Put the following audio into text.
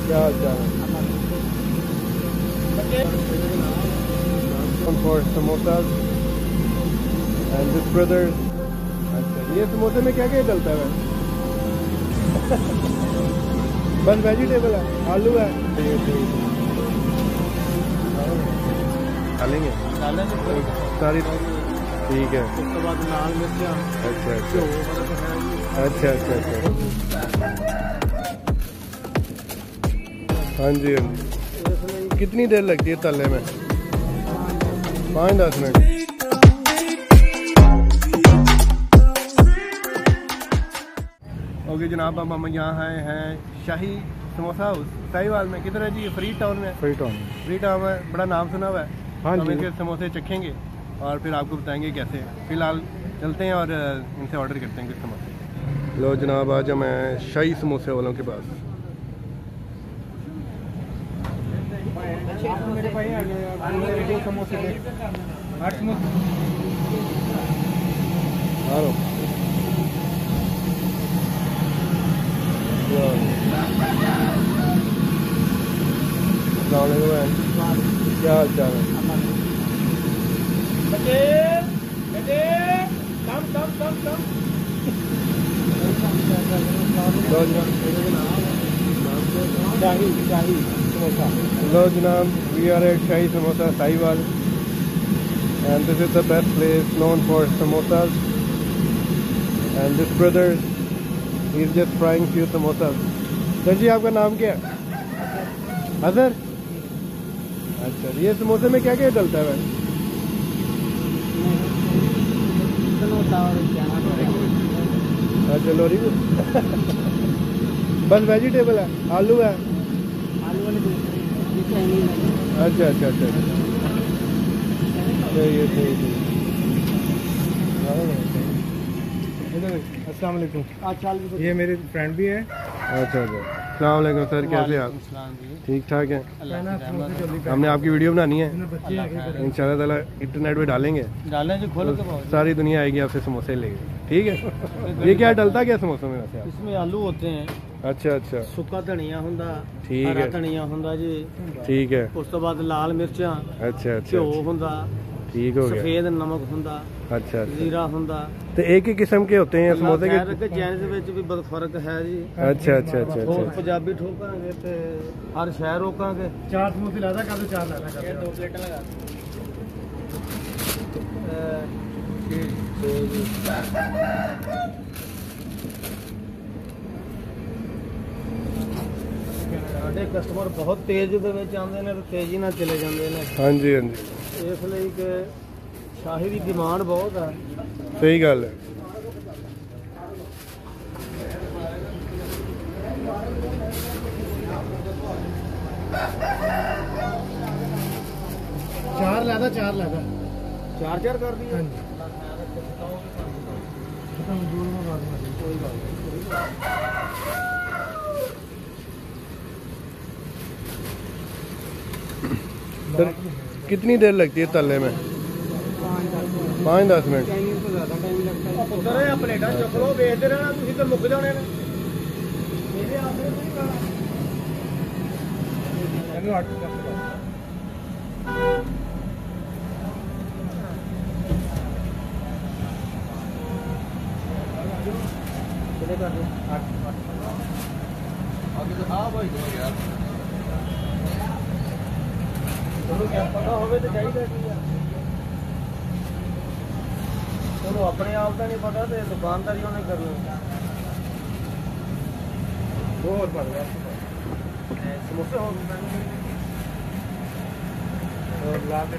क्या हाल चाल है? For samosas and this brother. अच्छा, ये समोसे में क्या क्या डलता है? बस वेजिटेबल है, आलू है। डालेंगे सारी, ठीक है। उसके बाद लाल मिर्चा। अच्छा अच्छा अच्छा अच्छा अच्छा। हाँ जी हाँ जी। कितनी देर लगती है तलने में? 5-10 मिनट। ओके जनाब, अब हम यहाँ हैं शाही समोसा हाउस साहिवाल में। किधर है जी? ये फ्री टाउन में। फ्री टाउन में बड़ा नाम सुना हुआ है। हाँ जी। हम इनके समोसे चखेंगे और फिर आपको बताएंगे कैसे। फिलहाल चलते हैं और इनसे ऑर्डर करते हैं कुछ समोसे। लो जनाब, आज मैं शाही समोसे वालों के पास। मेरे भाई आ गए समोसे ले। 8 समोसे। हेलो क्या हाल चाल है? Hello Janab, we are at Shahi Samosa Sahiwal and this is the best place known for samosas, and this brother he is just frying few samosas. Sir ji आपका नाम क्या है? अजहर। अच्छा, ये समोसे में क्या क्या डलता है? अच्छा लोरी बस वेजिटेबल है, आलू है। अच्छा अच्छा अच्छा सही है। अस्सलाम वालेकुम। ये मेरे फ्रेंड भी है। अच्छा अच्छा, अस्सलाम वालेकुम सर, कैसे आप? ठीक ठाक है। हमने आपकी वीडियो बनानी है, इंशाल्लाह ताला इंटरनेट पे डालेंगे तो सारी दुनिया आएगी आपसे समोसे लेके, ठीक है? ये क्या डलता क्या समोसों में वैसे? इसमें आलू होते हैं। अच्छा अच्छा, सुक्का धनिया हुंदा, ठीक हरा है, धनिया हुंदा जी, ठीक है। उस तो बाद लाल मिर्चा, अच्छा अच्छा, घ्यो हुंदा, ठीक हो गया। सफेद नमक हुंदा, अच्छा जीरा हुंदा। तो एक ही किस्म के होते हैं समोसे के? चैन विच भी बहुत फर्क है जी। अच्छा अच्छा अच्छा ठोक अच्छा, पंजाबी ठोकांगे ते हर शहर रोकांगे। 4 समोसे लादा कर दो, 4 लादा कर दो, 2 प्लेटां लगा दो। कस्टमर बहुत तेज आते हैं तो तेजी ना चले जाते हैं। हाँ जी हाँ जी, इसलिए कि शाही की डिमांड बहुत है। सही गल है। चार लादा चार कर दिया। सर कितनी देर लगती है तलने में? 5-10 मिनट। प्लेटा चुक लो, बेचते रहना, तुम तो मुक जाने ने। पता हो तो चाहिए चलो, अपने आप का नहीं पता तो दुकानदारी ने करनी। समोसे हो ला के